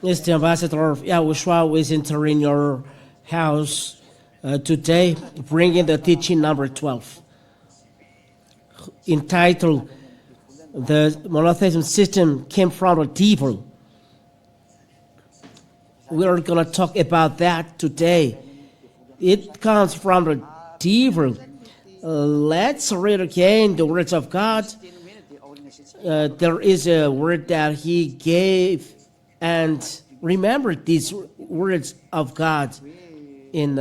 It's the ambassador of YAHOSHUAH who is entering your house today, bringing the teaching number 12, entitled "The Monotheism System Came from the Devil." We're going to talk about that today. It comes from the devil. Let's read again the words of God. There is a word that he gave, and remember these words of God in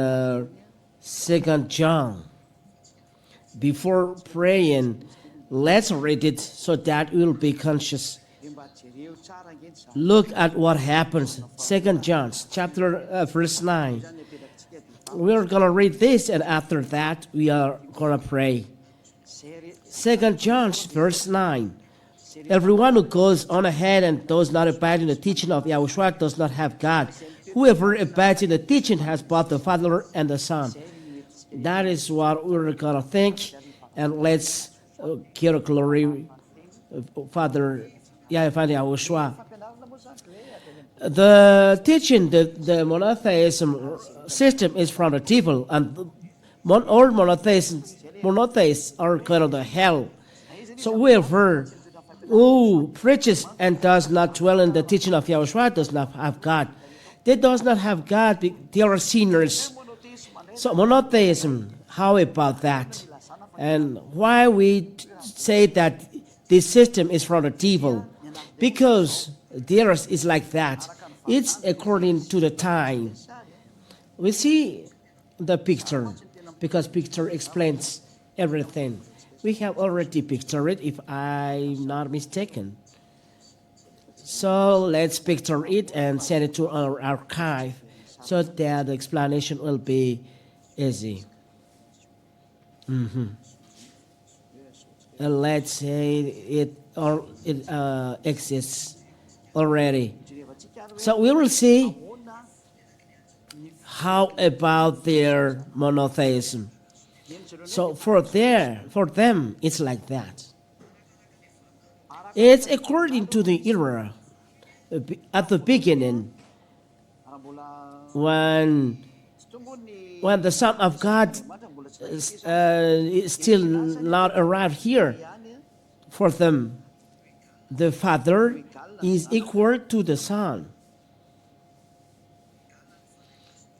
2 John. Before praying, let's read it so that we'll be conscious. Look at what happens. 2 John chapter verse 9. We're going to read this, and after that we are going to pray. 2 John verse 9. Everyone who goes on ahead and does not abide in the teaching of YAHOSHUAH does not have God. Whoever abides in the teaching has both the Father and the Son. That is what we're going to think. And let's give glory, Father YAHVAH. The teaching, the monotheism system is from the devil, and all monotheists are kind of the hell. So whoever who preaches and does not dwell in the teaching of YAHOSHUAH does not have God. They does not have God, they are sinners. So monotheism, how about that? And why we say that this system is from the devil? Because theirs is like that. It's according to the time. We see the picture, because picture explains everything. We have already pictured it, if I'm not mistaken. So let's picture it and send it to our archive so that the explanation will be easy. And let's say it exists already. So we will see how about their monotheism. So for them, it's like that. It's according to the era. At the beginning, when the Son of God is still not arrived here, for them, the Father is equal to the Son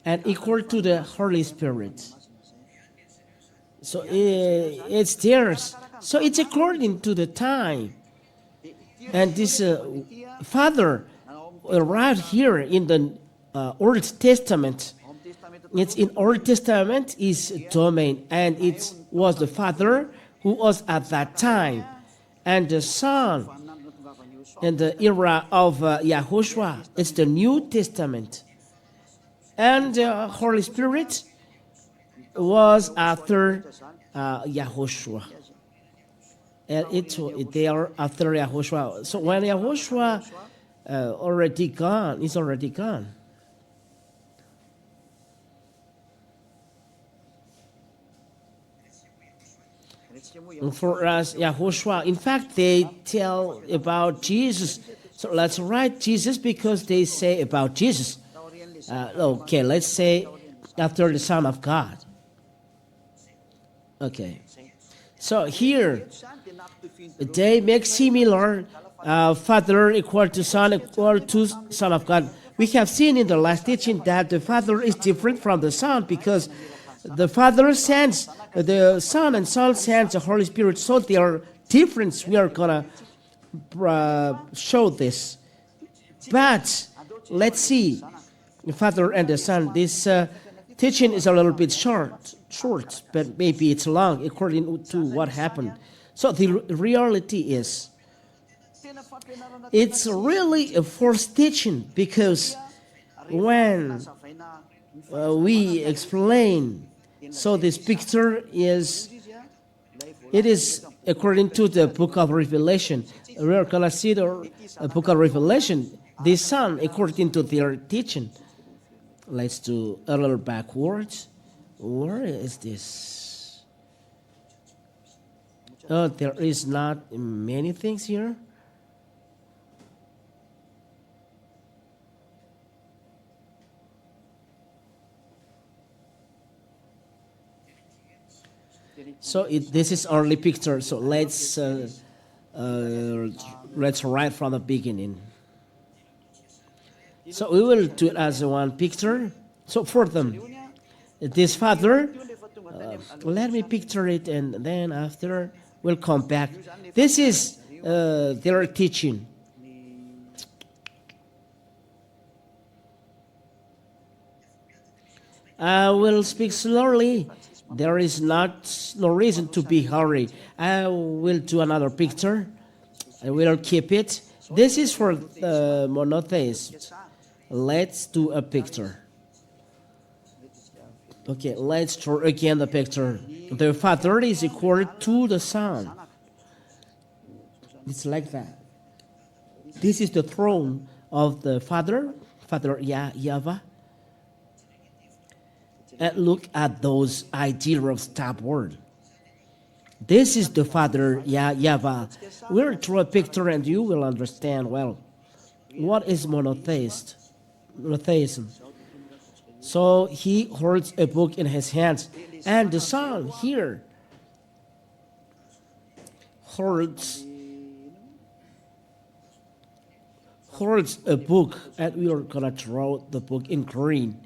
and equal to the Holy Spirit. So it's theirs. So it's according to the time. And this Father arrived here in the Old Testament. It's in Old Testament is domain, and it was the Father who was at that time, and the Son in the era of YAHOSHUAH. It's the New Testament, and the Holy Spirit was after YAHOSHUAH. And they are after YAHOSHUAH. So when YAHOSHUAH already gone, it's already gone. For us, YAHOSHUAH, in fact, they tell about Jesus. So let's write Jesus because they say about Jesus. Okay, let's say after the Son of God. Okay. So here, they make similar Father equal to Son equal to Son of God. We have seen in the last teaching that the Father is different from the Son because the Father sends the Son and Son sends the Holy Spirit. So they are different. We are going to show this. But let's see the Father and the Son. This teaching is a little bit short, but maybe it's long according to what happened. So the reality is, it's really a forced teaching because when we explain, so this picture is, it is according to the book of Revelation. We are going to see the book of Revelation, the Son according to their teaching. Let's do a little backwards. Where is this? Oh, there is not many things here. So this is only picture. So let's write from the beginning. So we will do it as one picture. So for them, this father, let me picture it, and then after we'll come back. This is their teaching. I will speak slowly. There is no reason to be hurried. I will do another picture. I will keep it. This is for the monotheists. Let's do a picture. Okay, let's draw again the picture. The Father is equal to the Son. It's like that. This is the throne of the Father YAHVAH. And look at those ideas of Star Wars. This is the Father YAHVAH. We'll draw a picture and you will understand well. What is monotheism? So he holds a book in his hands, and the Son here holds a book, and we are gonna draw the book in green.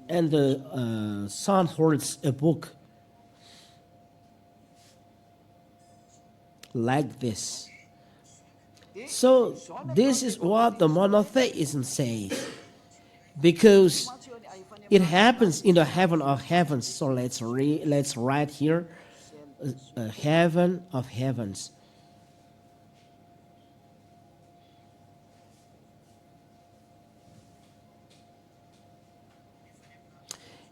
And the Son holds a book like this. So this is what the monotheism says, because it happens in the heaven of heavens. So let's write here, heaven of heavens.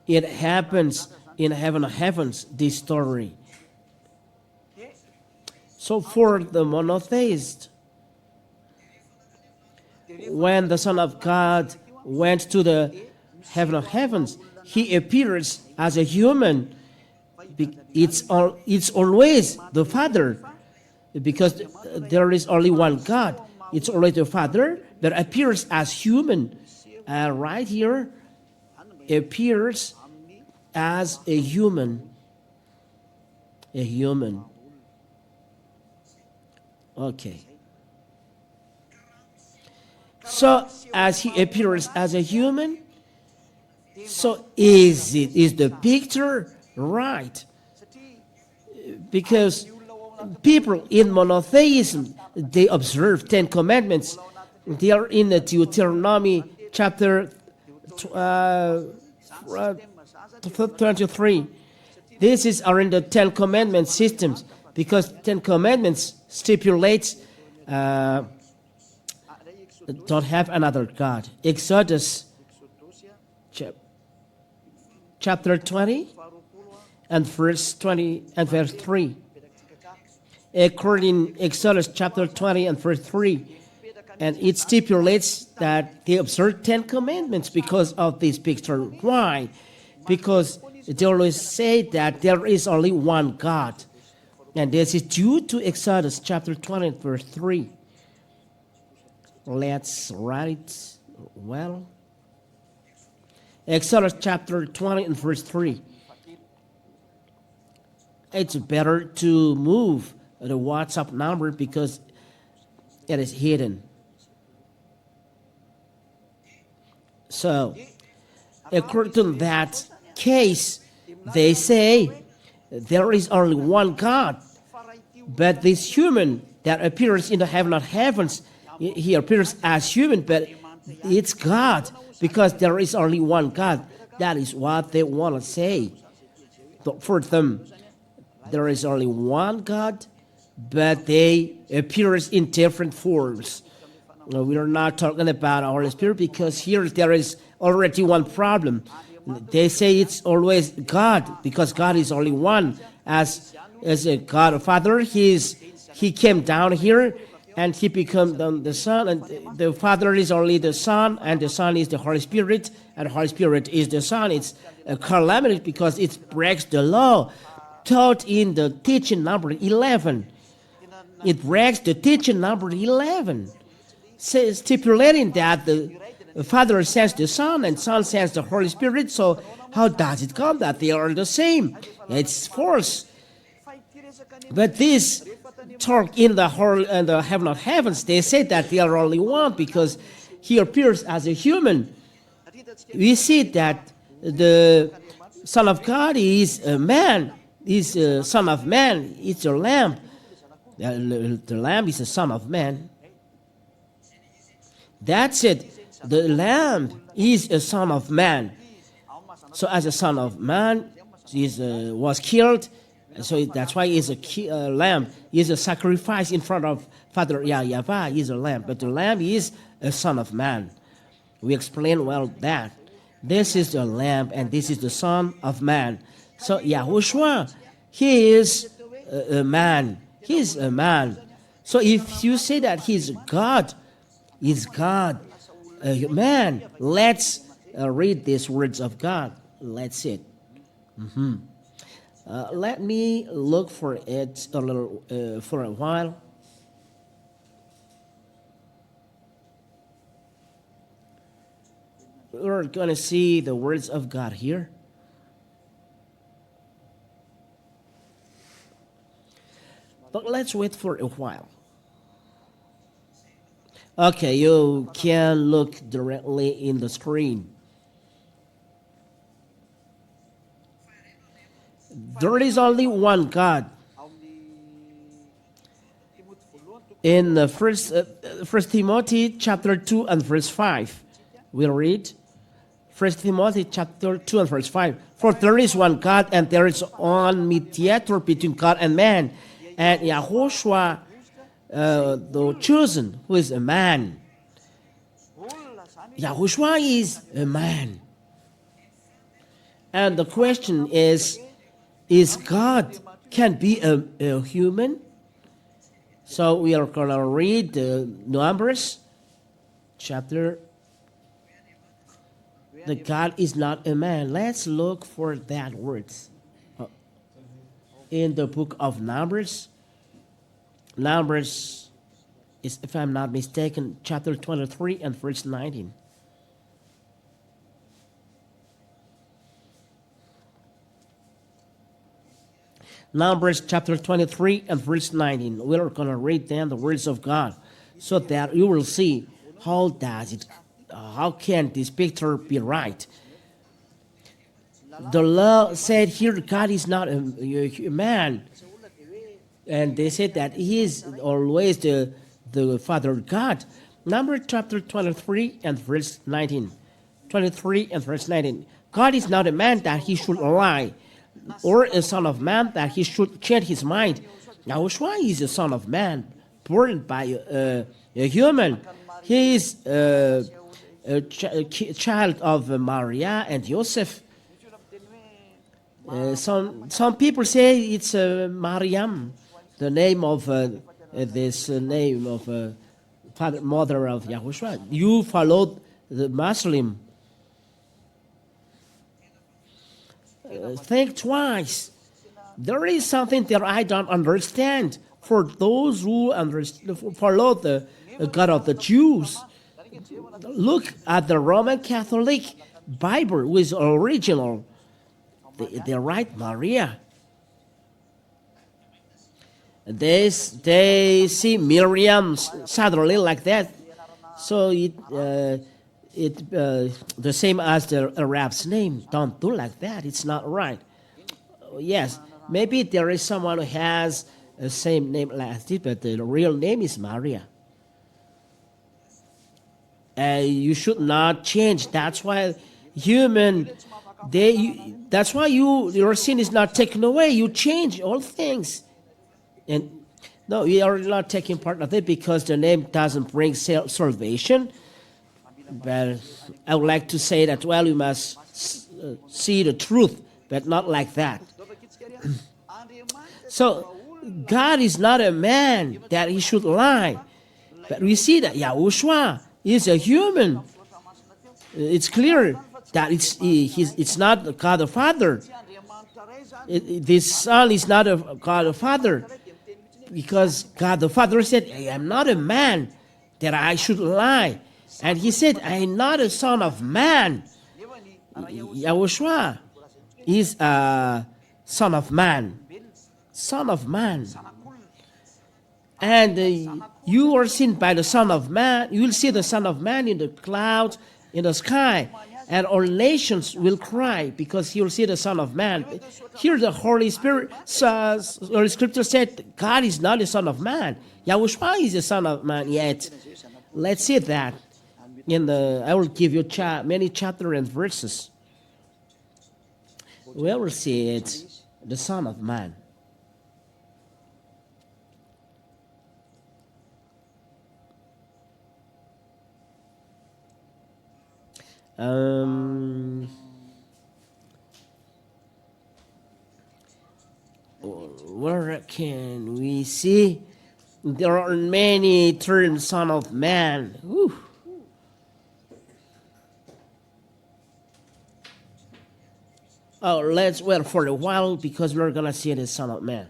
It happens in heaven of heavens, this story. So for the monotheist, when the Son of God went to the heaven of heavens, he appears as a human. It's always the Father, because there is only one God. It's always the Father that appears as human. Right here, appears as a human. A human. Okay. So as he appears as a human, so is the picture right? Because people in monotheism, they observe 10 commandments. They are in the Deuteronomy chapter 23. These are in the 10 commandment systems, because 10 commandments stipulates don't have another God. Exodus chapter 20 and verse 20 and verse 3. According Exodus chapter 20 and verse 3, and it stipulates that they observe 10 commandments because of this picture. Why? Because they always say that there is only one God. And this is due to Exodus chapter 20 and verse 3. Let's write it well. Exodus chapter 20 and verse 3. It's better to move the WhatsApp number because it is hidden. So, according to that case, they say there is only one God. But this human that appears in the heaven of heavens, he appears as human, but it's God, because there is only one God. That is what they want to say. For them, there is only one God, but they appear in different forms. We are not talking about our Spirit, because here there is already one problem. They say it's always God, because God is only one. As a God Father, He came down here, and He became the Son, and the Father is only the Son, and the Son is the Holy Spirit, and the Holy Spirit is the Son. It's a calamity because it breaks the law taught in the teaching number 11. It breaks the teaching number 11, stipulating that the Father sends the Son and Son sends the Holy Spirit. So how does it come that they are the same? It's false. But this talk in the whole and the heaven of heavens, they say that they are only one because he appears as a human. We see that the Son of God is a man, is a Son of Man, it's a lamb. The lamb is a Son of Man. That's it. The lamb is a Son of Man. So as a Son of Man, he was killed. So that's why he's a lamb. He's a sacrifice in front of Father YAHVAH. He's a lamb. But the lamb is a Son of Man. We explain well that. This is the lamb and this is the Son of Man. So YAHOSHUAH, he is a man. He is a man. So if you say that he's God, a man, let's read these words of God. Let's see it. Let me look for it a little for a while. We're going to see the words of God here. But let's wait for a while. Okay, you can look directly in the screen. There is only one God. In the First Timothy chapter 2 and verse 5, we'll read 1 Timothy chapter 2 and verse 5. For there is one God and there is one mediator between God and man, and YAHOSHUAH, the chosen, who is a man. YAHOSHUAH is a man. And the question is God can be a human? So we are going to read the Numbers chapter. The God is not a man. Let's look for that words in the book of Numbers. Numbers is, if I'm not mistaken, chapter 23 and verse 19. Numbers chapter 23 and verse 19. We're going to read then the words of God so that you will see how can this picture be right. The law said here God is not a man. And they said that he is always the Father God. Numbers chapter 23 and verse 19. 23 and verse 19. God is not a man that he should lie, or a son of man that he should change his mind. YAHOSHUAH is a son of man, born by a human. He is a child of Maria and Joseph. Some people say it's Mariam, the name of name of mother of YAHOSHUAH. You followed the Muslim. Think twice. There is something that I don't understand. For those who follow the God of the Jews, look at the Roman Catholic Bible, which is original. They write Maria. They see Miriam suddenly like that. So the same as the Arab's name. Don't do like that. It's not right. Yes, maybe there is someone who has the same name like this, but the real name is Maria. You should not change. That's why that's why your sin is not taken away. You change all things. And no, you are not taking part of it because the name doesn't bring salvation. But I would like to say that, well, you must see the truth, but not like that. So, God is not a man that he should lie. But we see that YAHOSHUAH is a human. It's clear that it's not God the Father. This Son is not a God the Father. Because God the Father said, I am not a man that I should lie. And he said, I am not a son of man. Yahushua is a son of man. Son of man. And you are seen by the Son of Man. You will see the Son of Man in the clouds, in the sky. And all nations will cry because he will see the Son of Man. Here the Holy Spirit, or Scripture said, God is not the Son of Man. Yahushua is the Son of Man yet. Let's see that. I will give you many chapters and verses. We will see it, the Son of Man. Where can we see? There are many terms, Son of Man. Whew. Oh, let's wait for a while because we're going to see the Son of Man.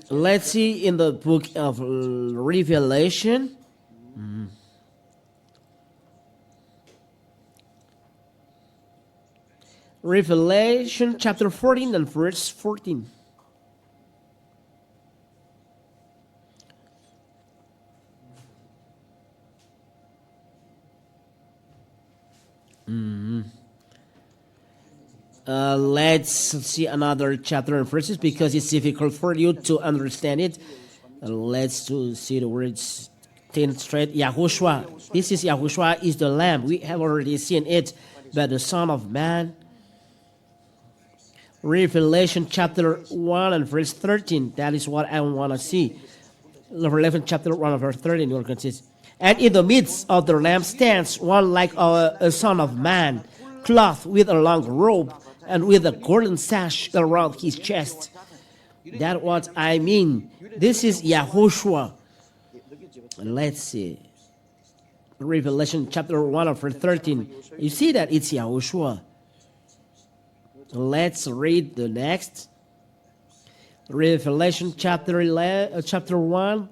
Let's see in the book of Revelation. Revelation chapter 14 and verse 14. Let's see another chapter and verses because it's difficult for you to understand it. Let's see the words 10 straight. Yahushua. This is Yahushua is the Lamb. We have already seen it. But the Son of Man. Revelation chapter 1 and verse 13. That is what I want to see. Revelation chapter 1 and verse 13. You're going to see. And in the midst of the Lamb stands one like a Son of Man, clothed with a long robe and with a golden sash around his chest. That's what I mean. This is Yahushua. Let's see. Revelation chapter 1 verse 13. You see that it's Yahushua. Let's read the next. Revelation chapter 1.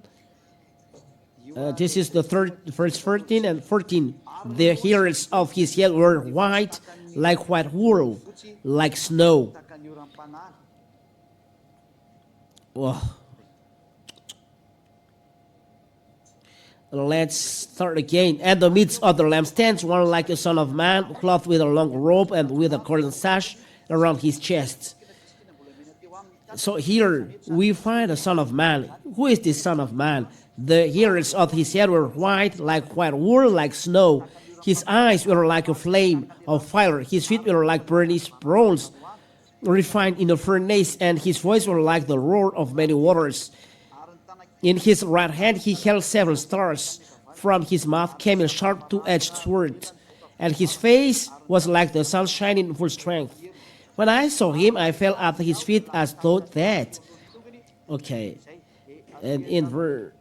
This is the verse 13 and 14. The hairs of his head were white, like white wool, like snow. Whoa. Let's start again. And the midst of the Lamb stands one like a Son of Man, clothed with a long robe and with a golden sash around his chest. So here we find a Son of Man. Who is this Son of Man? The hairs of his head were white, like white wool, like snow. His eyes were like a flame of fire. His feet were like burnished bronze, refined in a furnace, and his voice was like the roar of many waters. In his right hand he held 7 stars. From his mouth came a sharp two-edged sword, and his face was like the sun shining in full strength. When I saw him, I fell at his feet as though dead. Okay. And in verse...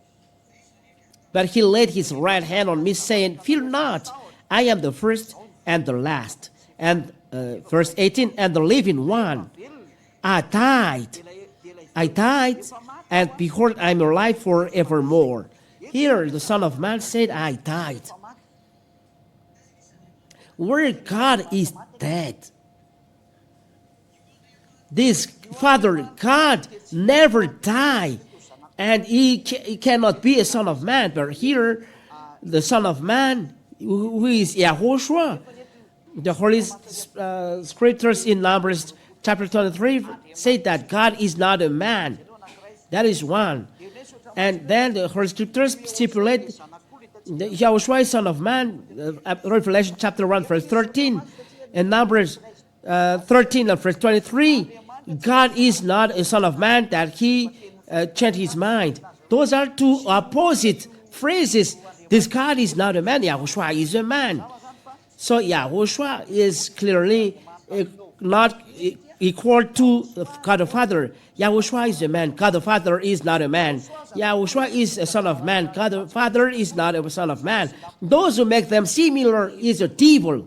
But he laid his right hand on me, saying, Fear not, I am the first and the last. And verse 18, and the living one. I died, and behold, I am alive forevermore. Here the Son of Man said, I died. Where God is dead. This Father God never died. And he cannot be a Son of Man. But here, the Son of Man, who is Yahushua, the Holy Scriptures in Numbers chapter 23 say that God is not a man. That is one. And then the Holy Scriptures stipulate the Yahushua is Son of Man, Revelation chapter 1 verse 13, and Numbers 13 and verse 23, God is not a Son of Man that he change his mind. Those are two opposite phrases. This God is not a man. Yahushua is a man. So Yahushua is clearly not equal to God the Father. Yahushua is a man. God the Father is not a man. Yahushua is a Son of Man. God the Father is not a Son of Man. Those who make them similar is a devil.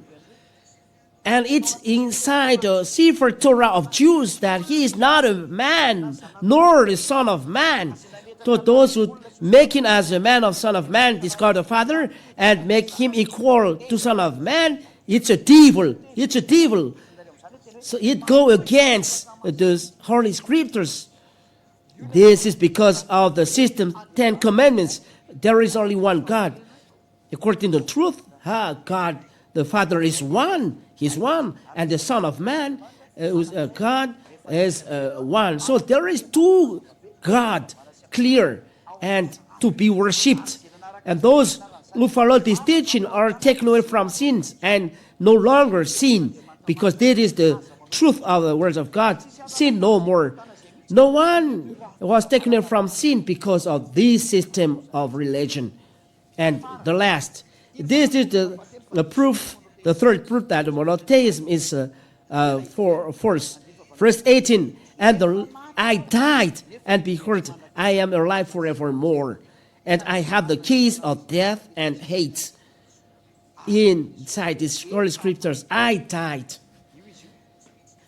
And it's inside the Sefer Torah of Jews that he is not a man, nor the son of man. So those who make him as a man of son of man discard the Father and make him equal to son of man, it's a devil. It's a devil. So it go against the Holy Scriptures. This is because of the system, 10 Commandments. There is only one God. According to truth, God, the Father is one. He's one. And the Son of Man, God, is one. So there is two God, clear, and to be worshipped. And those who follow this teaching are taken away from sins and no longer sin, because this is the truth of the words of God. Sin no more. No one was taken away from sin because of this system of religion. And the last, this is the proof, the third proof that monotheism is false. Verse 18, I died, and behold, I am alive forevermore, and I have the keys of death and hate. Inside these Holy Scriptures, I died.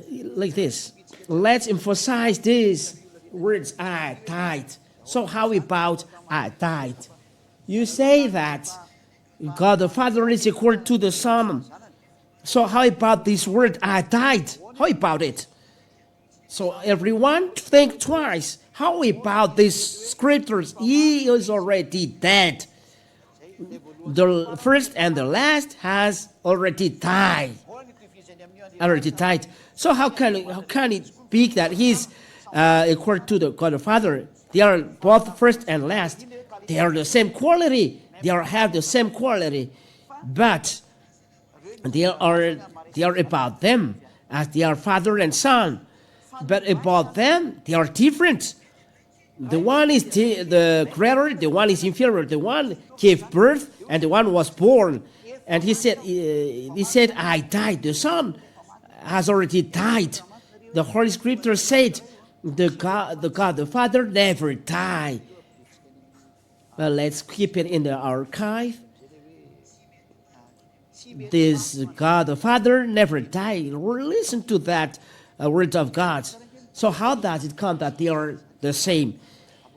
Like this. Let's emphasize these words, I died. So how about I died? You say that God the Father is equal to the Son. So how about this word, I died? How about it? So everyone think twice. How about these scriptures? He is already dead. The first and the last has already died. So how can it be that he's equal to the God the Father? They are both first and last. They are the same quality. They have the same quality, but they are about them as they are father and son. But about them, they are different. The one is the greater, the one is inferior. The one gave birth, and the one was born. And he said, I died. The Son has already died. The Holy Scripture said, the God the Father never died. Well, let's keep it in the archive. This God the Father never died. Listen to that word of God. So how does it come that they are the same?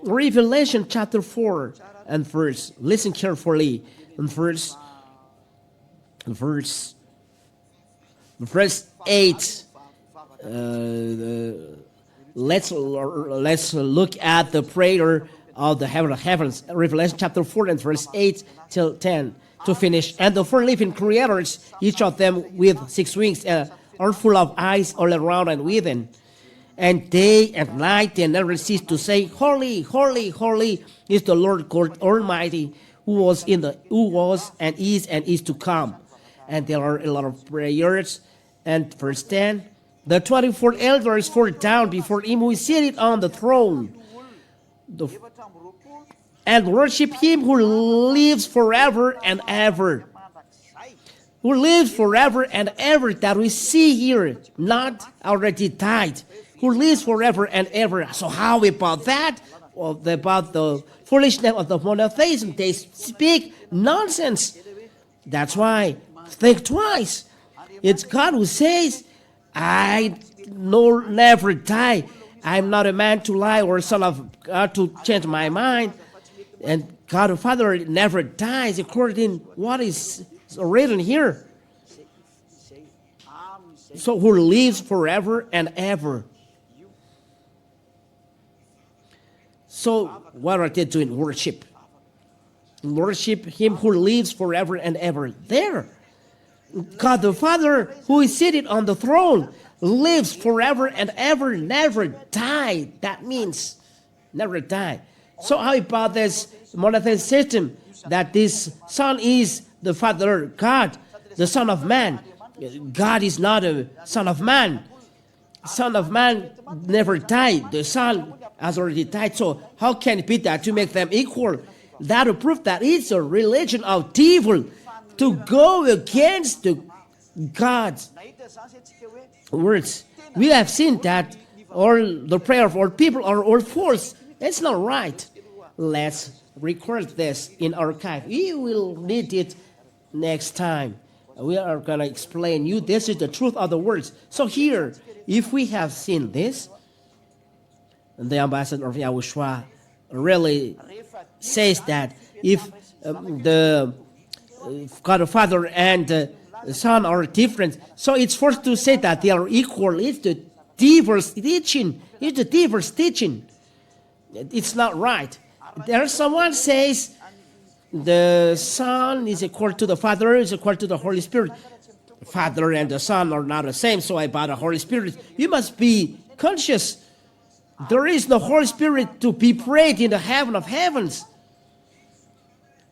Revelation chapter 4 and verse. Listen carefully. And verse 8. Let's look at the prayer of the heaven of heavens. Revelation chapter 4 and verse 8 till 10 to finish. And the four living creators, each of them with 6 wings, are full of eyes all around and within. And day and night they never cease to say, Holy, holy, holy is the Lord God Almighty, who was and is to come. And there are a lot of prayers. And verse 10, the 24 elders fall down before him who is seated on the throne, and worship him who lives forever and ever. Who lives forever and ever, that we see here, not already died. Who lives forever and ever. So how about that? Well, about the foolishness of the monotheism. They speak nonsense. That's why, think twice. It's God who says, I never die. I'm not a man to lie or a son of God to change my mind. And God the Father never dies according to what is written here. So who lives forever and ever. So what are they doing? Worship. Worship him who lives forever and ever. There. God the Father, who is seated on the throne, lives forever and ever, never die. That means never die. So how about this monotheistic system that this Son is the Father God, the Son of Man? God is not a Son of Man. Son of Man never died. The Son has already died. So how can it be that to make them equal? That will prove that it's a religion of devil to go against the God's words. We have seen that all the prayer of all people are all false. That's not right. Let's record this in archive. We will need it next time. We are going to explain you. This is the truth of the words. So here, if we have seen this, the ambassador of YAHOSHUAH really says that if the God the Father and the Son are different, so it's forced to say that they are equal. It's the diverse teaching. It's the diverse teaching. It's not right. There's someone says the Son is equal to the Father, is equal to the Holy Spirit. Father and the Son are not the same, so about the Holy Spirit, you must be conscious. There is no Holy Spirit to be prayed in the heaven of heavens.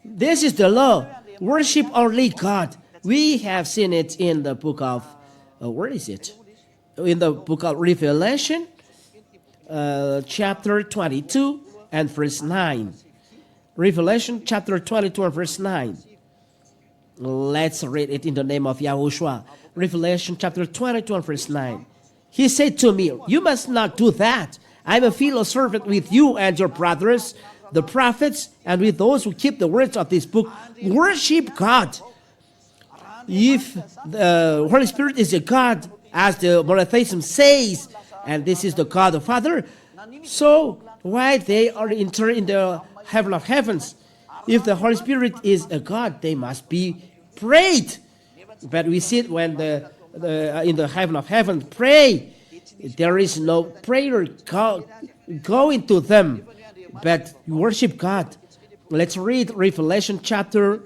This is the law. Worship only God. We have seen it in the book of, where is it? In the book of Revelation, chapter 22 and verse 9. Revelation chapter 22 and verse 9. Let's read it in the name of YAHOSHUAH. Revelation chapter 22 and verse 9. He said to me, you must not do that. I am a fellow servant with you and your brothers, the prophets, and with those who keep the words of this book. Worship God. If the Holy Spirit is a God, as the monotheism says, and this is the God the Father, so why they are entered in the heaven of heavens? If the Holy Spirit is a God, they must be prayed. But we see it when in the heaven of heaven pray, there is no prayer going to them, but worship God. Let's read Revelation chapter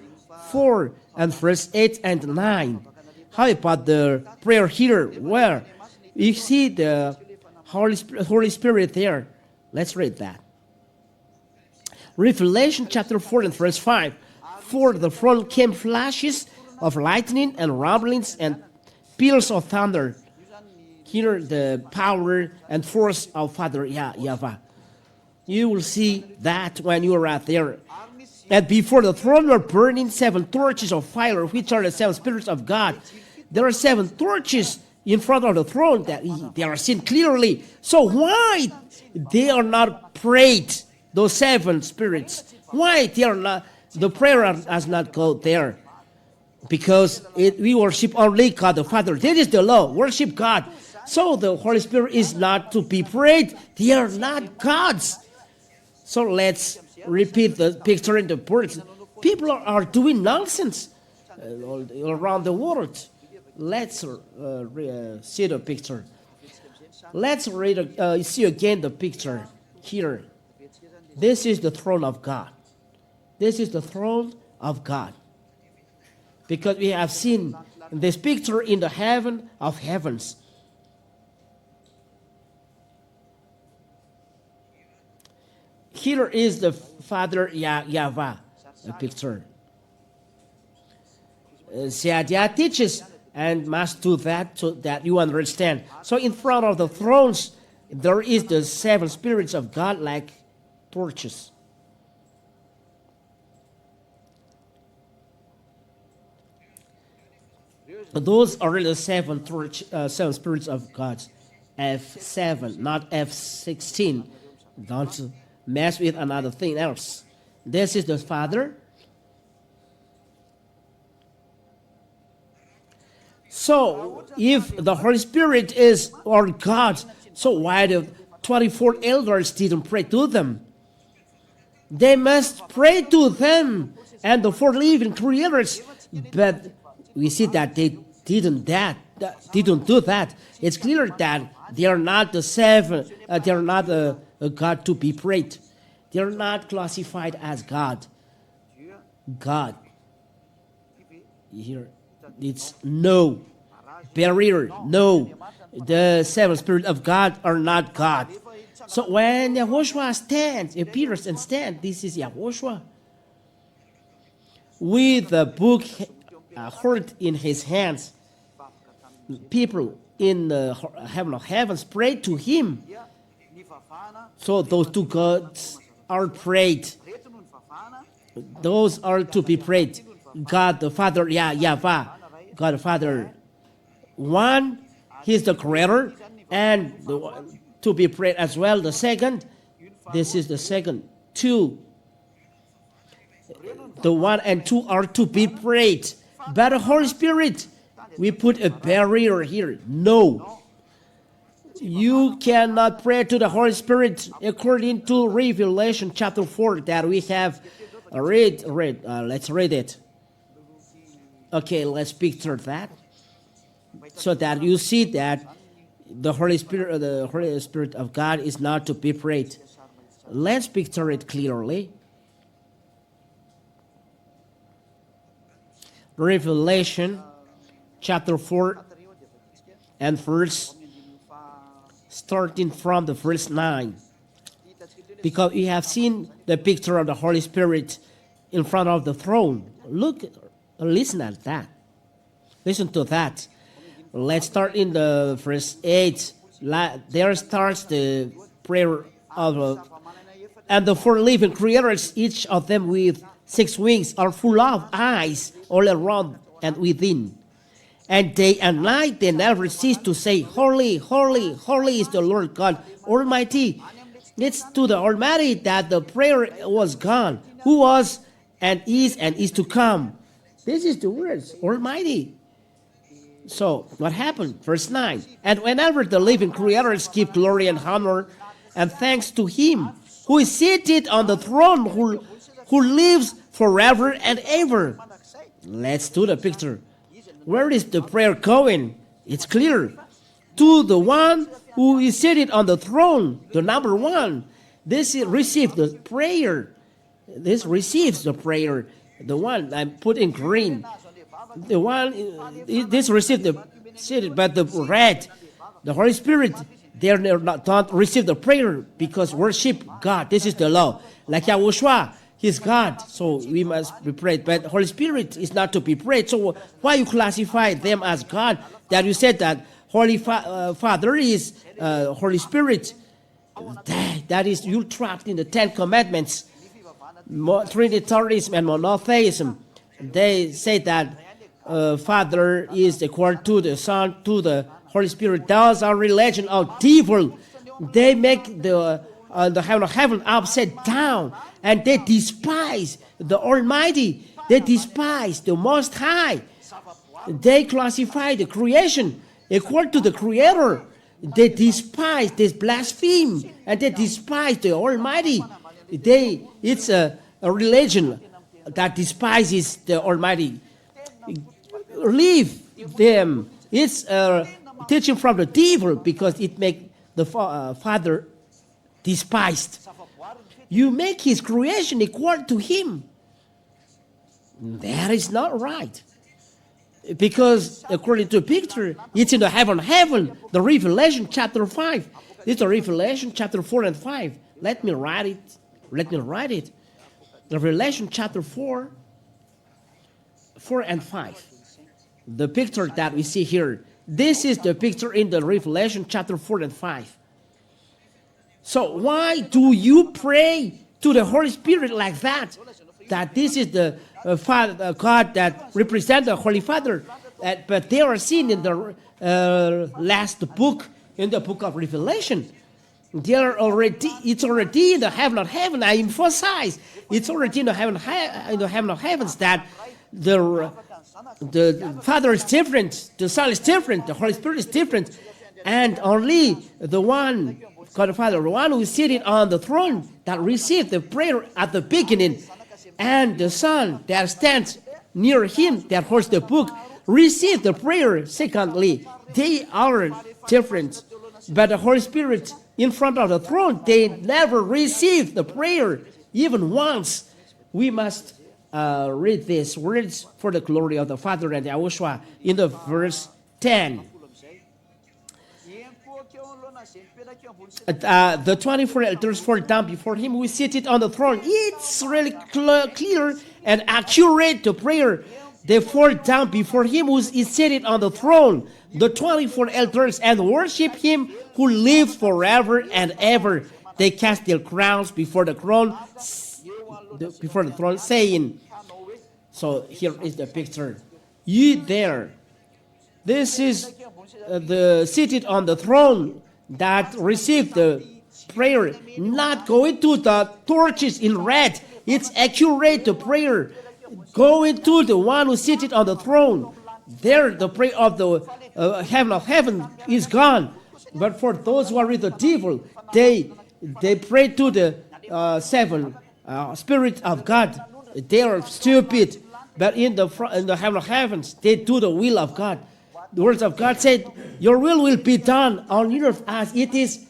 4 and verse 8 and 9. How about the prayer here? Where you see the Holy Spirit there. Let's read that. Revelation chapter 4 and verse 5. For the throne came flashes of lightning and rumblings and peals of thunder. Here the power and force of Father YAHVAH. You will see that when you are out there. And before the throne were burning 7 torches of fire, which are the 7 spirits of God. There are 7 torches in front of the throne that they are seen clearly. So why they are not prayed, those 7 spirits? Why they are not, the prayer has not gone there? Because we worship only God the Father. This is the law, worship God. So the Holy Spirit is not to be prayed. They are not gods. So let's repeat the picture in the words. People are doing nonsense all around the world. Let's see the picture. Let's see again the picture here. This is the throne of God. This is the throne of God. Because we have seen this picture in the heaven of heavens. Here is the Father YAHVAH, a picture. Ziadia teaches and must do that so that you understand. So in front of the thrones, there is the 7 spirits of God like torches. Those are the 7 spirits of God. F7, not F16. Don't mess with another thing else. This is the Father. So, if the Holy Spirit is our God, so why the 24 elders didn't pray to them? They must pray to them and the 4 living creators, but we see that they didn't do that. It's clear that they are not the 7. They are not a God to be prayed. They are not classified as God. God. Here, it's no barrier. No, the 7 spirits of God are not God. So when YAHOSHUAH stands, appears and stands, this is YAHOSHUAH. With the book heard in his hands, people in the heaven of heavens pray to him. So those 2 gods are prayed. Those are to be prayed. God the Father, YAHVAH, God the Father. 1, he is the creator, and to be prayed as well. The second, this is the second. 2, the 1 and 2 are to be prayed. But the Holy Spirit, we put a barrier here. No. You cannot pray to the Holy Spirit according to Revelation chapter 4 that we have read. Let's read it. Okay, let's picture that. So that you see that the Holy Spirit of God is not to be prayed. Let's picture it clearly. Revelation chapter 4 and verse starting from the verse 9. Because we have seen the picture of the Holy Spirit in front of the throne. Listen at that. Listen to that. Let's start in the verse 8. There starts the prayer of and the four living creatures, each of them with 6 wings, are full of eyes all around and within. And day and night they never cease to say, Holy, holy, holy is the Lord God Almighty. It's to the Almighty that the prayer was gone, who was and is to come. This is the words, Almighty. So what happened? Verse 9. And whenever the living creators give glory and honor and thanks to Him who is seated on the throne, who lives forever and ever. Let's do the picture. Where is the prayer going? It's clear. To the one who is seated on the throne, the number one. This receives the prayer. This receives the prayer. The one I put in green. The one, this received the seated, but the red, the Holy Spirit, they don't receive the prayer because worship God. This is the law. Like YAHOSHUAH, He's God, so we must be prayed. But Holy Spirit is not to be prayed. So why you classify them as God? That you said that Holy Father is Holy Spirit. That is, you trapped in the 10 Commandments. Trinitarianism and monotheism. They say that Father is equal to the Son, to the Holy Spirit. Those are religion of devil. They make the heaven of heaven upside down, and they despise the Almighty. They despise the Most High. They classify the creation equal to the Creator. They despise, they blaspheme, and they despise the Almighty. It's a religion that despises the Almighty. Leave them. It's a teaching from the devil because it makes the Father despised. You make His creation equal to Him. That is not right. Because according to the picture, it's in the heaven, the Revelation chapter 5. It's the Revelation chapter 4 and 5. Let me write it. The Revelation chapter 4 and 5. The picture that we see here. This is the picture in the Revelation chapter 4 and 5. So why do you pray to the Holy Spirit like that? That this is the Father, God that represents the Holy Father. But they are seen in the last book, in the book of Revelation. It's already in the heaven of heaven. I emphasize, it's already in the heaven of heavens that the Father is different, the Son is different, the Holy Spirit is different, and only the one, God the Father, the one who is seated on the throne that received the prayer at the beginning, and the Son that stands near Him that holds the book, received the prayer. Secondly, they are different, but the Holy Spirit in front of the throne, they never received the prayer even once. We must read these words for the glory of the Father and YAHOSHUAH in the verse 10. The 24 elders fall down before Him who is seated on the throne. It's really clear and accurate, the prayer. They fall down before Him who is seated on the throne, the 24 elders, and worship Him who lives forever and ever. They cast their crowns before the throne, saying, so here is the picture. Ye there. This is the seated on the throne that received the prayer, not going to the torches in red. It's accurate, the prayer. going to the one who seated on the throne. There, the prayer of the heaven of heaven is gone. But for those who are with the devil, they pray to the seven spirit of God. They are stupid. But in the heaven of heavens, they do the will of God. The words of God said, "Your will be done on earth as it is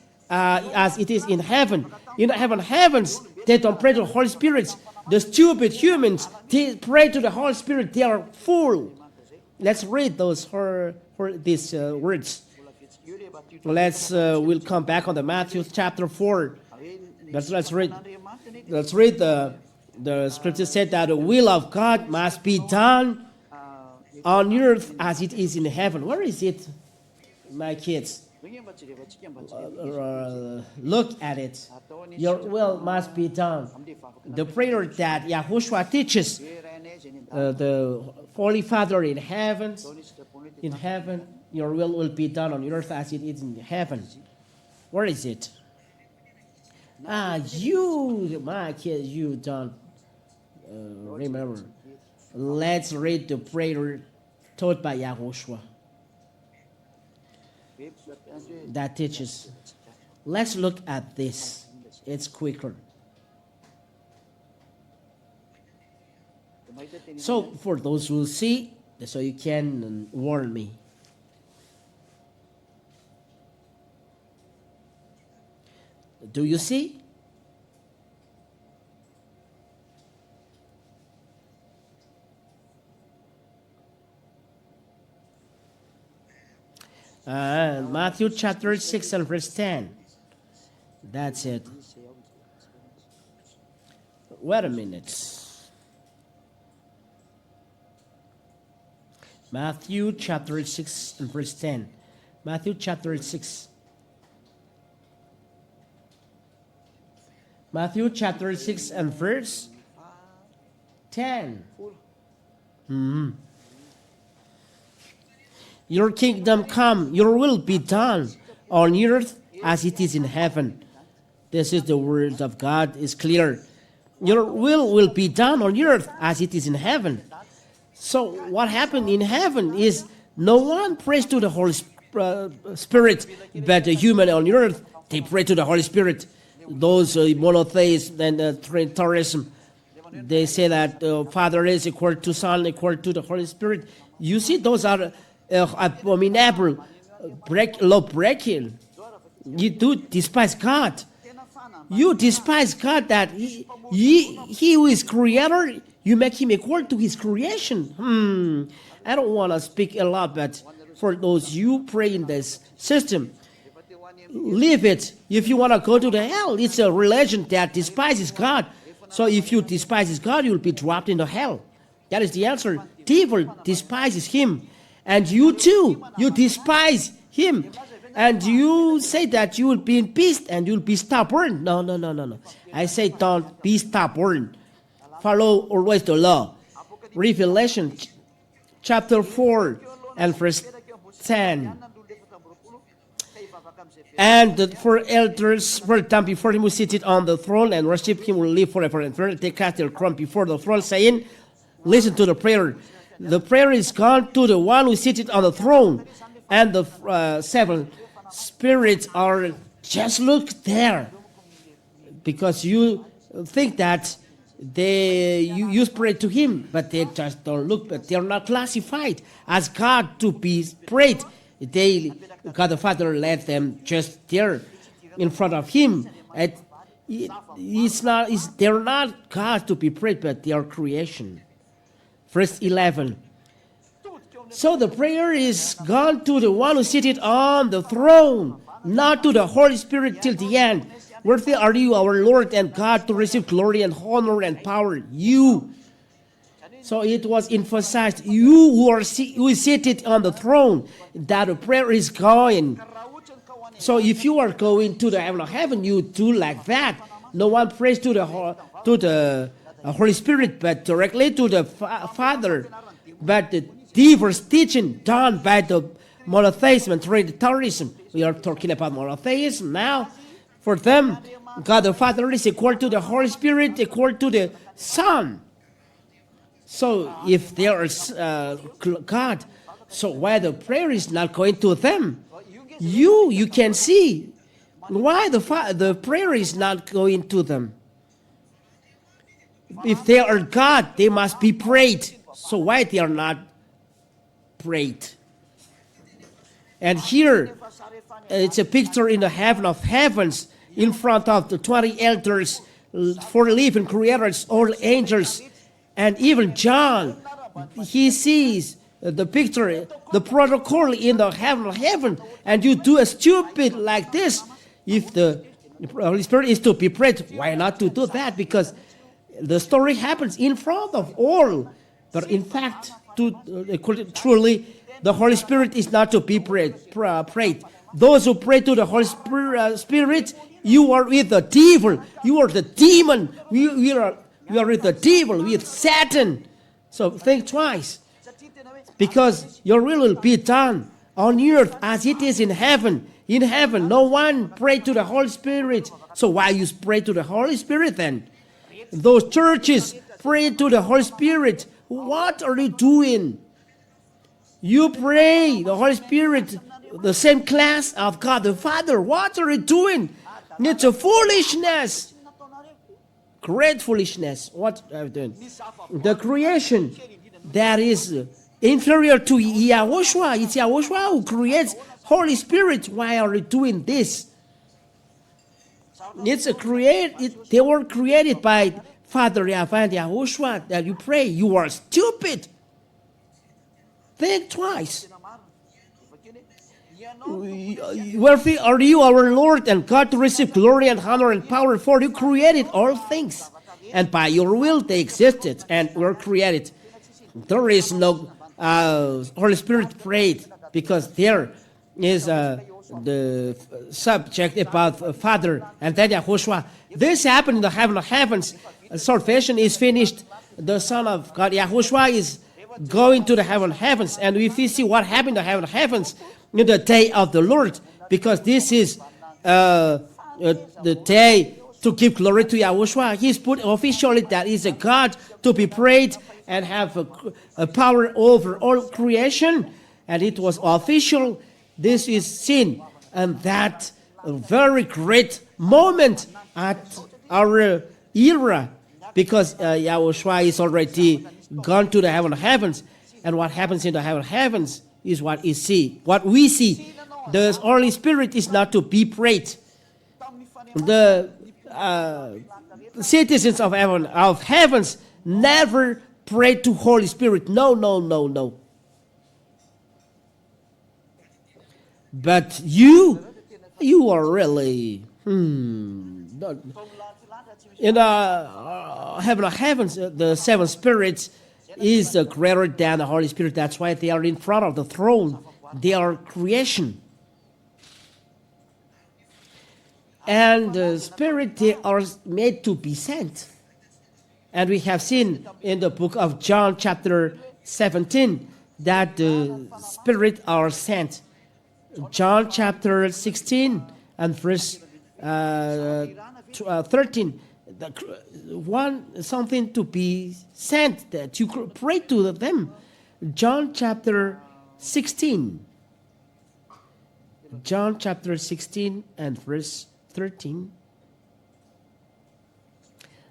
in heaven." In the heavens, they don't pray to the Holy Spirit. The stupid humans, they pray to the Holy Spirit. They are fool. Let's read these words. We'll come back on the Matthew chapter 4. Let's read the scripture said that the will of God must be done on earth as it is in heaven. Where is it, my kids? Look at it. Your will must be done. The prayer that YAHOSHUAH teaches, the Holy Father in heaven, your will be done on earth as it is in heaven. Where is it? You, my kids, you don't remember. Let's read the prayer taught by YAHOSHUAH that teaches. Let's look at this. It's quicker. So for those who see, so you can warn me. Do you see? Matthew chapter 6 and verse 10. That's it. Wait a minute. Matthew chapter 6 and verse 10. Matthew chapter 6. Matthew chapter 6 and verse 10. Your kingdom come, your will be done on earth as it is in heaven. This is the word of God, is clear. Your will be done on earth as it is in heaven. So what happened in heaven is no one prays to the Holy Spirit, but the human on earth, they pray to the Holy Spirit. Those monotheists and Trinitarianism, they say that Father is equal to Son, equal to the Holy Spirit. You see, those are abominable, law breaking. You do despise God. You despise God that he who is creator, you make him equal to his creation. I don't want to speak a lot, but for those you pray in this system, leave it. If you want to go to the hell, it's a religion that despises God. So if you despise God, you'll be dropped into hell. That is the answer. Devil despises him. And you too, you despise him. And you say that you will be in peace and you'll be stubborn. No. I say don't be stubborn. Follow always the law. Revelation chapter 4 and verse 10. And the four elders fell down before him who seated on the throne and worship him who live forever and ever. They cast their crown before the throne, saying, listen to the prayer. The prayer is gone to the one who seated on the throne. And the seven spirits are just look there. Because you think that you pray to him, but they just don't look, but they are not classified as God to be prayed. God the Father let them just there in front of him. They're not God to be prayed, but they are creation. Verse 11. So the prayer is gone to the one who seated on the throne, not to the Holy Spirit till the end. Worthy are you, our Lord and God, to receive glory and honor and power. You. So it was emphasized, you who is seated on the throne, that the prayer is going. So if you are going to the heaven of heaven, you do like that. No one prays to the Holy Spirit, but directly to the Father. But the diverse teaching done by the monotheism and Trinitarianism. We are talking about monotheism now. For them, God the Father is equal to the Holy Spirit, equal to the Son. So if there is God, so why the prayer is not going to them? You can see why the prayer is not going to them. If they are God, they must be prayed. So why they are not prayed? And here, it's a picture in the heaven of heavens in front of the 20 elders, 4 living creators, all angels, and even John. He sees the picture, the protocol in the heaven of heaven, and you do a stupid like this. If the Holy Spirit is to be prayed, why not to do that? Because the story happens in front of all. But in fact, truly, the Holy Spirit is not to be prayed. Those who pray to the Holy Spirit, you are with the devil. You are the demon. We are with the devil, with Satan. So think twice. Because your will be done on earth as it is in heaven. In heaven, no one pray to the Holy Spirit. So why you pray to the Holy Spirit then? Those churches pray to the Holy Spirit. What are you doing? You pray the Holy Spirit, the same class of God the Father. What are you doing? It's a foolishness. Great foolishness. What are you doing? The creation that is inferior to YAHOSHUAH. It's YAHOSHUAH who creates Holy Spirit. Why are you doing this? They were created by Father YAHVAH and YAHOSHUAH. That you pray, you are stupid. Think twice. Worthy are you, our Lord and God, to receive glory and honor and power, for you created all things, and by your will they existed and were created. There is no Holy Spirit prayed, because there is the subject about Father and then YAHOSHUAH. This happened in the heaven of heavens. Salvation is finished. The Son of God, YAHOSHUAH, is going to the heaven of heavens. And if we see what happened in the heaven of heavens in the day of the Lord, because this is the day to give glory to YAHOSHUAH. He's put officially that He's a God to be prayed and have a power over all creation. And it was official. This is seen, and that a very great moment at our era, because YAHOSHUAH is already gone to the heaven of heavens, and what happens in the heaven of heavens is what we see. The Holy Spirit is not to be prayed. The citizens of heavens never pray to Holy Spirit. No. But you are really in the heaven of heavens. The 7 spirits is greater than the Holy Spirit. That's why they are in front of the throne. They are creation. And the Spirit, they are made to be sent. And we have seen in the book of John chapter 17 that the Spirit are sent. John chapter 16 and verse 13. Something to be sent, that you pray to them. John chapter 16. John chapter 16 and verse 13.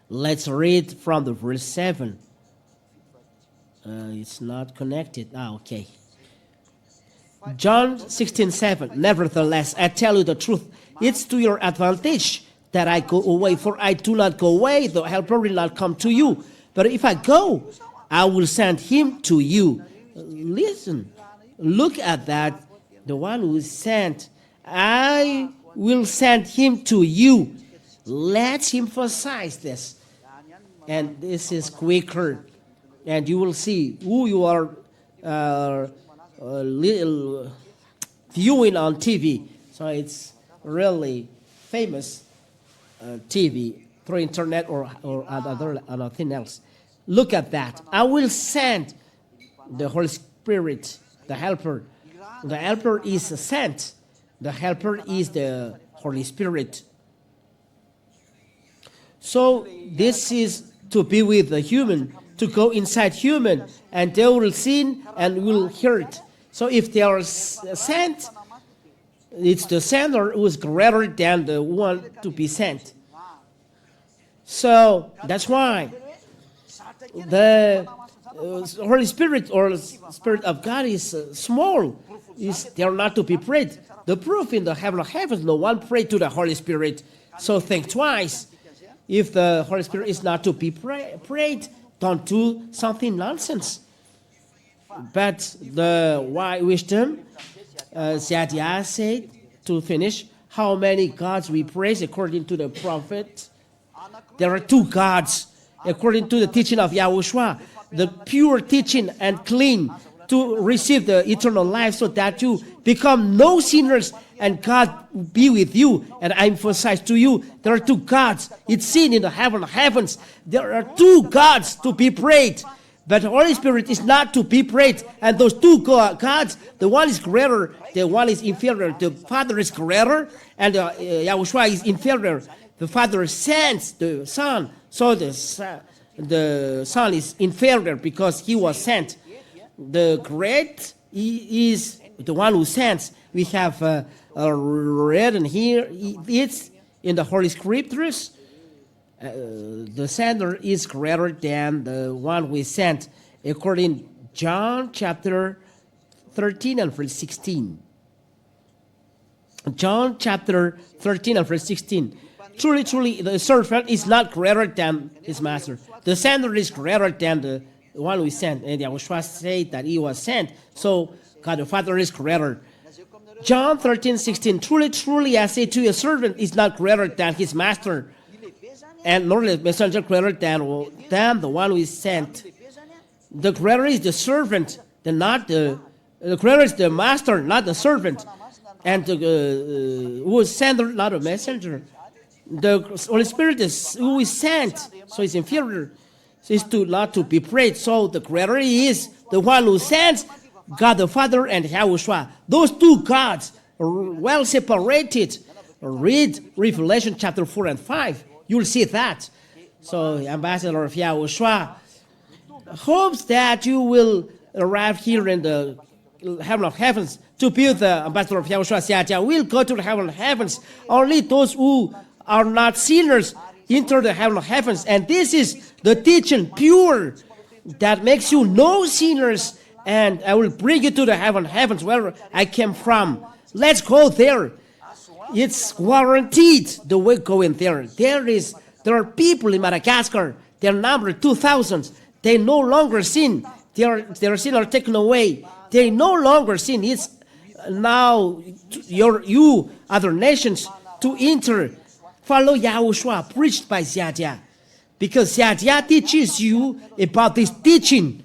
Let's read from the verse 7. It's not connected. Okay. John 16:7. Nevertheless, I tell you the truth. It's to your advantage that I go away, for I do not go away, the Helper will not come to you. But if I go, I will send him to you. Listen, look at that. The one who is sent, I will send him to you. Let's emphasize this. And this is quicker. And you will see who you are viewing on TV. So it's really famous TV through internet or anything else. Look at that. I will send the Holy Spirit, the Helper. The Helper is sent. The Helper is the Holy Spirit. So this is to be with the human to go inside human, and they will sin and will hurt. So if they are sent, it's the sender who is greater than the one to be sent. So that's why the Holy Spirit or Spirit of God is small. They are not to be prayed. The proof in the heaven of heavens, no one prayed to the Holy Spirit. So think twice. If the Holy Spirit is not to be prayed, don't do something nonsense. But the wise wisdom, Ziadia said, to finish, how many gods we praise according to the prophet? There are 2 gods, according to the teaching of YAHOSHUAH, the pure teaching and clean to receive the eternal life so that you become no sinners and God be with you. And I emphasize to you, there are 2 gods. It's seen in the heaven of heavens. There are 2 gods to be prayed. But the Holy Spirit is not to be prayed. And those 2 gods, the one is greater, the one is inferior. The Father is greater, and YAHOSHUAH is inferior. The Father sends the Son, so the Son is inferior because he was sent. The great is the one who sends. We have read and here it's in the Holy Scriptures. The sender is greater than the one who is sent, according John chapter 13 and verse 16. John chapter 13 and verse 16. Truly, truly, the servant is not greater than his master. The sender is greater than the one who is sent. And YAHOSHUAH said that he was sent. So God the Father is greater. John 13, 16. Truly, truly, I say to you, a servant is not greater than his master, and nor the messenger greater than the one who is sent. The greater is the servant, the greater is the master, not the servant. And who is sent, not a messenger. The Holy Spirit is who is sent, so it's inferior. So it's not to be praised. So the greater is the one who sends, God the Father and YAHOSHUAH. Those 2 gods are well separated. Read Revelation chapter 4 and 5. You'll see that. So Ambassador of YAHOSHUAH hopes that you will arrive here in the heaven of heavens to be the Ambassador of YAHOSHUAH. We'll go to the heaven of heavens. Only those who are not sinners enter the heaven of heavens. And this is the teaching pure that makes you no sinners. And I will bring you to the heaven of heavens where I came from. Let's go there. It's guaranteed the way going there. There are people in Madagascar. Their number 2,000. They no longer sin. Their sin are taken away. They no longer sin. It's now you other nations to enter. Follow YAHOSHUAH preached by Ziadia, because Ziadia teaches you about this teaching,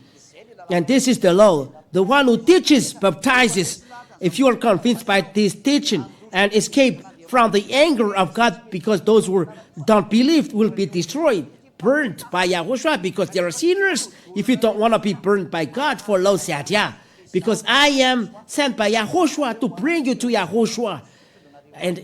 and this is the law. The one who teaches baptizes. If you are convinced by this teaching and escape from the anger of God, because those who don't believe will be destroyed, burned by YAHOSHUAH, because they are sinners. If you don't want to be burned by God, follow Ziadia, because I am sent by YAHOSHUAH to bring you to YAHOSHUAH. And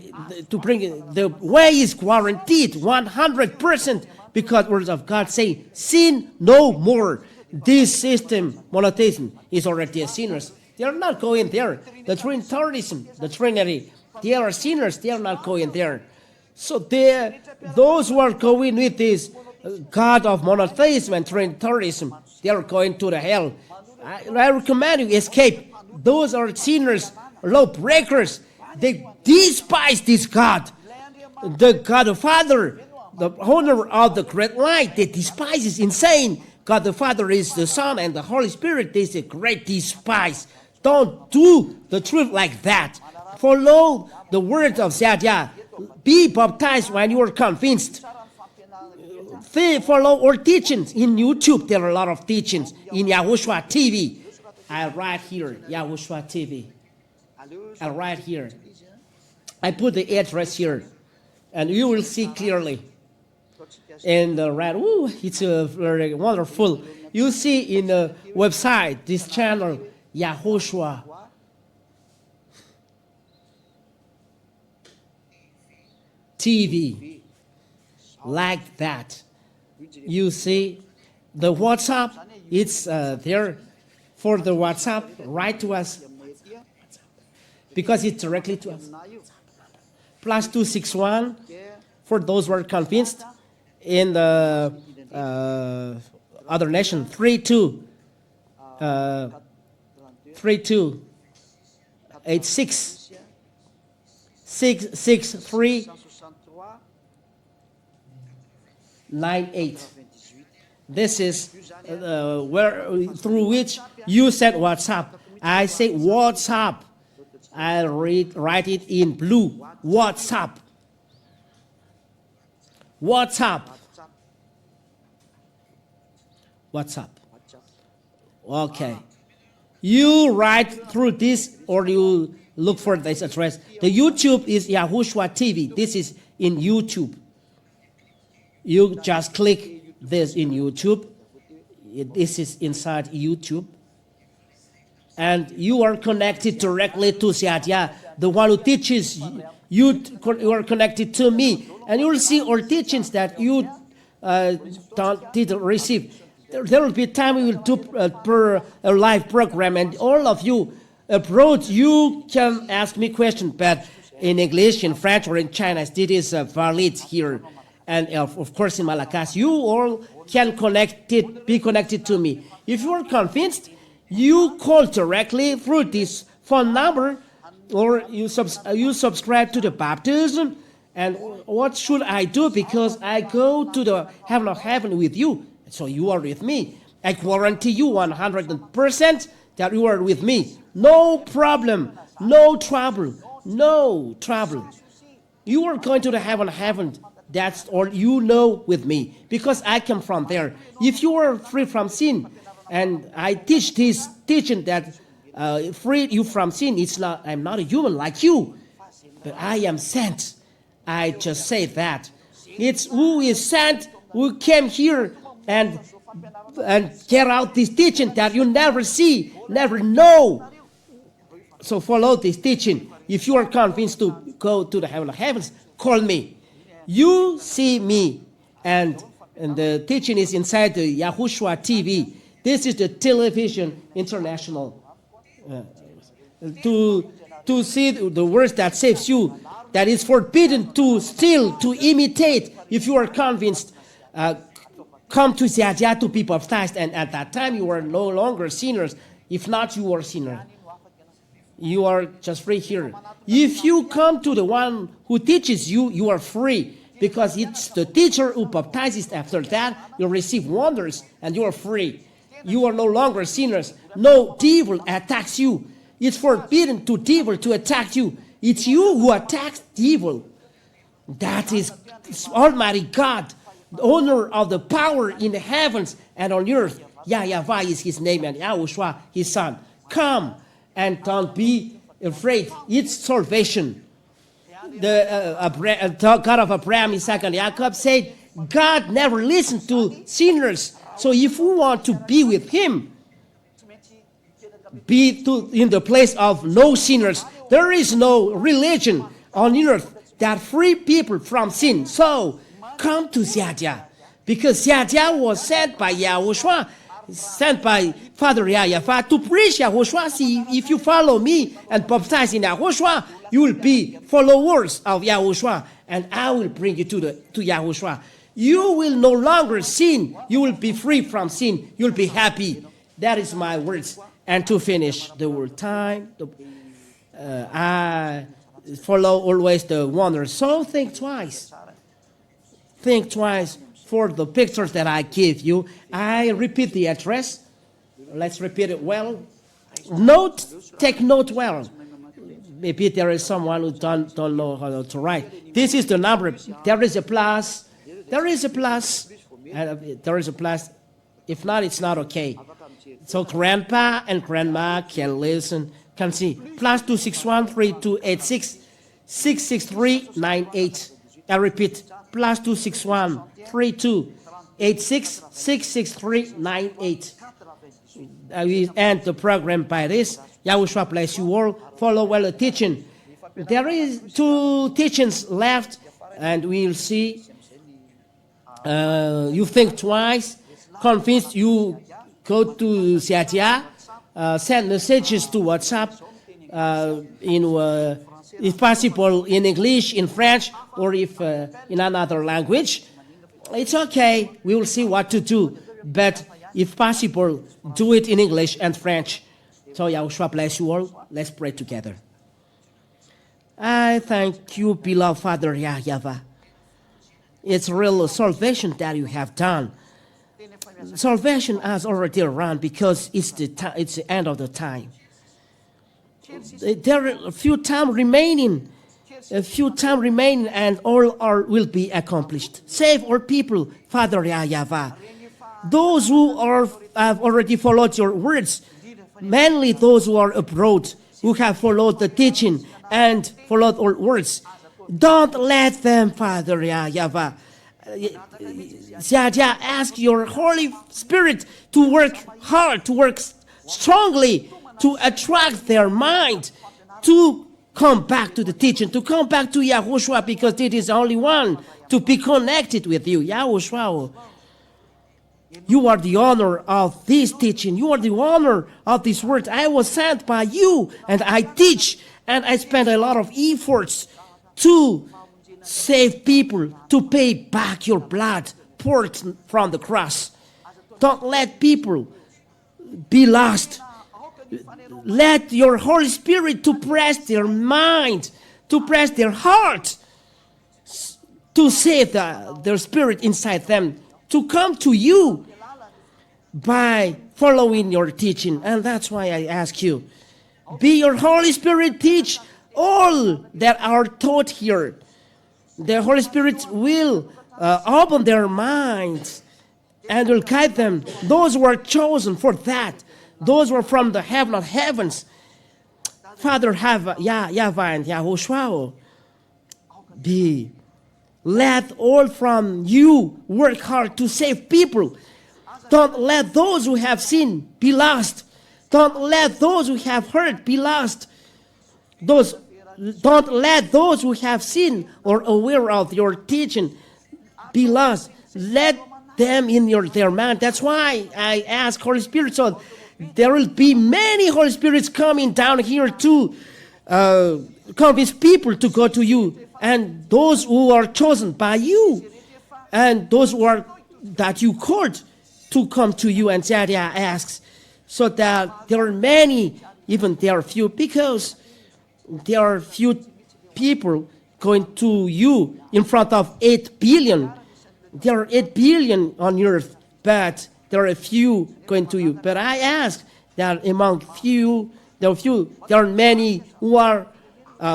to bring the way is guaranteed 100%, because words of God say, sin no more. This system, monotheism, is already a sinners. They are not going there. The Trinitarianism, the Trinity, they are sinners. They are not going there. So those who are going with this God of monotheism and Trinitarianism, they are going to the hell. I recommend you escape. Those are sinners, lawbreakers. They despise this God, the God the Father, the owner of the great light. They despise is insane. God the Father is the Son, and the Holy Spirit is a great despise. Don't do the truth like that. Follow the words of Ziadia. Be baptized when you are convinced. Follow our teachings in YouTube. There are a lot of teachings in YAHOSHUAH TV. I write here, YAHOSHUAH TV. I write here. I put the address here, and you will see clearly. And right, it's very wonderful. You see in the website, this channel, YAHOSHUAH TV, like that. You see, The WhatsApp, it's there for the WhatsApp. Write to us because it's directly to us. +261 for those who are convinced in the other nation. 32 86 663 98. This is through which you send WhatsApp. I say WhatsApp. I write it in blue. WhatsApp. WhatsApp. WhatsApp. Okay. You write through this or you look for this address. The YouTube is YAHOSHUAH TV. This is in YouTube. You just click this in YouTube. This is inside YouTube. And you are connected directly to Siadia, the one who teaches you are connected to me. And you will see our teachings that you didn't receive. There will be time we will do a live program, and all of you abroad, you can ask me questions, but in English, in French, or in Chinese, this is valid here. And of course in Malagasy, you all can be connected to me. If you are convinced, you call directly through this phone number, or you subscribe to the baptism. And what should I do? Because I go to the heaven of heaven with you, so you are with me. I guarantee you 100% that you are with me. No problem, no trouble, no trouble. You are going to the heaven of heaven. That's all you know with me, because I come from there. If you are free from sin, and I teach this teaching that free you from sin, I'm not a human like you, but I am sent. I just say that. It's who is sent, who came here and get out this teaching that you never see, never know. So follow this teaching. If you are convinced to go to the heaven of heavens, call me. You see me, and the teaching is inside the YAHOSHUAH TV. This is the television international. To see the words that saves you, that is forbidden to steal, to imitate. If you are convinced, come to Ziadia to be baptized, and at that time you are no longer sinners. If not, you are sinner. You are just free here. If you come to the one who teaches you, you are free, because it's the teacher who baptizes. After that, you receive wonders, and you are free. You are no longer sinners. No devil attacks you. It's forbidden to devil to attack you. It's you who attacks devil. That is Almighty God, the owner of the power in the heavens and on earth. YAHVAH is his name, and YAHOSHUAH his son. Come and don't be afraid. It's salvation. The God of Abraham, Isaac, and Jacob said, God never listened to sinners. So if you want to be with him, be in the place of no sinners. There is no religion on earth that free people from sin. So come to Ziadia, because Ziadia was sent by YAHOSHUAH, sent by Father YAHVAH to preach YAHOSHUAH. See, if you follow me and baptize in YAHOSHUAH, you will be followers of YAHOSHUAH, and I will bring you to YAHOSHUAH. You will no longer sin. You will be free from sin. You'll be happy. That is my words. And to finish the word time, I follow always the wonder. So think twice. Think twice for the pictures that I give you. I repeat the address. Let's repeat it well. Take note well. Maybe there is someone who don't know how to write. This is the number. There is a plus. There is a plus. There is a plus. If not, it's not okay. So grandpa and grandma can listen, can see. +261 3286 66398. I repeat, +261 3286 66398. We end the program by this. YAHOSHUAH bless you all. Follow well the teaching. There is 2 teachings left, and we'll see. You think twice. convinced, you go to Xiajia, send messages to WhatsApp, if possible in English, in French, or if in another language. It's okay. We will see what to do. But if possible, do it in English and French. So Yahushua bless you all. Let's pray together. I thank you, beloved Father YAHVAH. It's real salvation that you have done. Salvation has already run because it's the end of the time. There are a few time remaining, and all will be accomplished. Save our people, Father YAHVAH. Those who have already followed your words, mainly those who are abroad, who have followed the teaching and followed our words. Don't let them, Father YAHVAH. Ask your Holy Spirit to work hard, to work strongly, to attract their mind, to come back to the teaching, to come back to YAHOSHUAH, because it is the only one to be connected with you. YAHOSHUAH, you are the owner of this teaching. You are the owner of this word. I was sent by you, and I teach, and I spend a lot of efforts to save people, to pay back your blood poured from the cross. Don't let people be lost. Let your Holy Spirit to press their mind, to press their heart, to save their spirit inside them, to come to you by following your teaching. And that's why I ask you, be your Holy Spirit, teach all that are taught here. The Holy Spirit will open their minds and will guide them. Those who are chosen for that, those who are from the heaven of heavens. Father, YAHVAH and YAHOSHUAH, be let all from you work hard to save people. Don't let those who have sinned be lost. Don't let those who have heard be lost. Don't let those who have sinned or aware of your teaching be lost. Let them in their mind. That's why I ask Holy Spirit, so there will be many Holy Spirits coming down here to convince people to go to you, and those who are chosen by you, and those who are that you called to come to you. And Zadia asks, so that there are many, even there are few, because there are few people going to you in front of 8 billion. There are 8 billion on earth, but there are a few going to you. But I ask that among there are many who are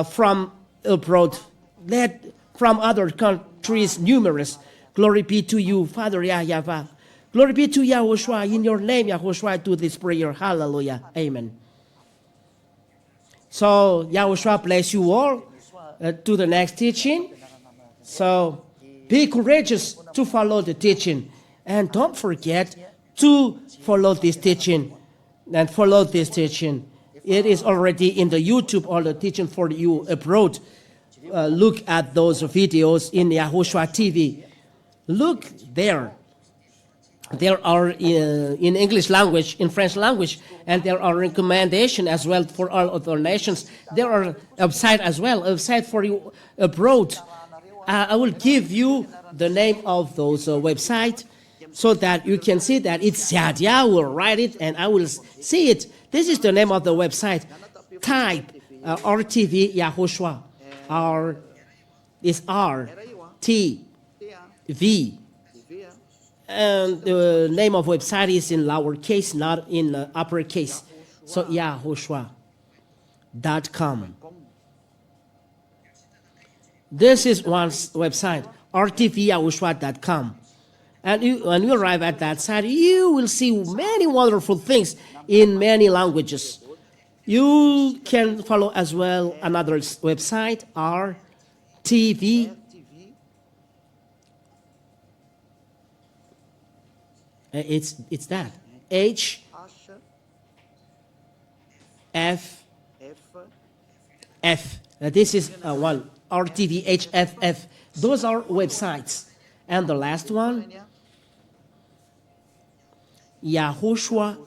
from abroad, from other countries, numerous. Glory be to you, Father YAHVAH. Glory be to YAHOSHUAH. In your name, YAHOSHUAH, I do this prayer. Hallelujah. Amen. So, YAHOSHUAH bless you all to the next teaching. So, be courageous to follow the teaching. And don't forget to follow this teaching. And follow this teaching. It is already in the YouTube, all the teaching for you abroad. Look at those videos in YAHOSHUAH TV. Look there. There are in English language, in French language, and there are recommendations as well for all other nations. There are website as well, a website for you abroad. I will give you the name of those websites so that you can see that it's Zadia. I will write it and I will see it. This is the name of the website. Type RTV YAHOSHUAH. R is RTV. And the name of website is in lowercase, not in uppercase. So YAHOSHUAH.com. This is one website, rtvyahushua.com. And when you arrive at that site, you will see many wonderful things in many languages. You can follow as well another website, RTV. It's that. H F F. This is one. RTVHFF. Those are websites. And the last one, YAHOSHUAH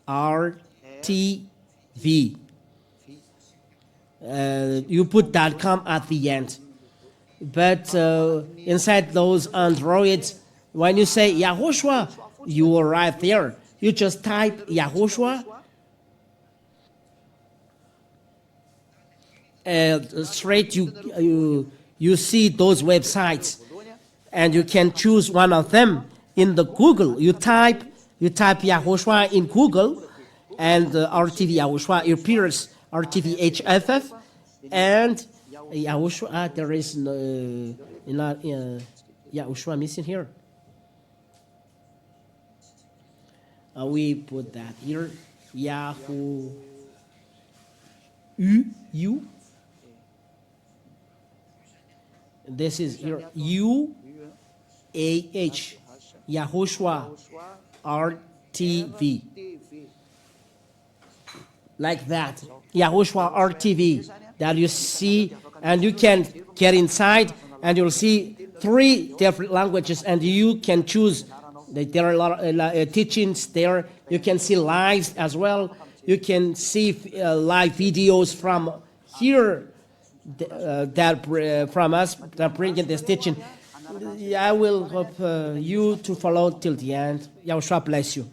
RTV. You put .com at the end. But inside those Androids, when you say YAHOSHUAH, you are right there. You just type YAHOSHUAH, and straight you see those websites, and you can choose one of them. In the Google, you type YAHOSHUAH in Google, and RTV YAHOSHUAH appears, RTV HFF, and YAHOSHUAH. There is not YAHOSHUAH missing here. We put that here. Yahoo U. This is here UAH, YAHOSHUAH RTV, like that. YAHOSHUAH RTV that you see, and you can get inside, and you'll see 3 different languages, and you can choose. There are a lot of teachings there. You can see lives as well. You can see live videos from here from us that bring in this teaching. I will hope you to follow till the end. YAHOSHUAH bless you.